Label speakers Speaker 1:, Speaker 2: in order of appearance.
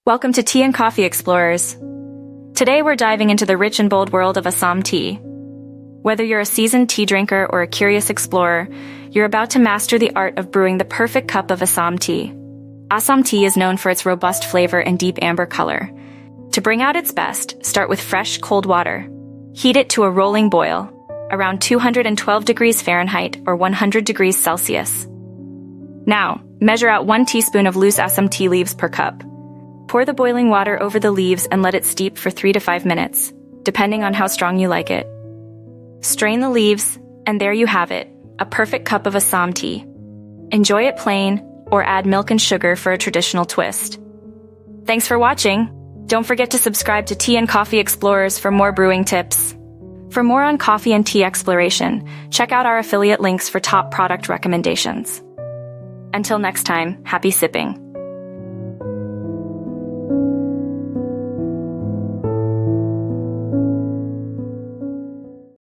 Speaker 1: Welcome to Tea and Coffee Explorers. Today we're diving into the rich and bold world of Assam tea. Whether you're a seasoned tea drinker or a curious explorer, you're about to master the art of brewing the perfect cup of Assam tea. Assam tea is known for its robust flavor and deep amber color. To bring out its best, start with fresh, cold water. Heat it to a rolling boil, around 212 degrees Fahrenheit or 100 degrees Celsius. Now, measure out 1 teaspoon of loose Assam tea leaves per cup. Pour the boiling water over the leaves and let it steep for 3 to 5 minutes, depending on how strong you like it. Strain the leaves, and there you have it, a perfect cup of Assam tea. Enjoy it plain, or add milk and sugar for a traditional twist. Thanks for watching. Don't forget to subscribe to Tea and Coffee Explorers for more brewing tips. For more on coffee and tea exploration, check out our affiliate links for top product recommendations. Until next time, happy sipping.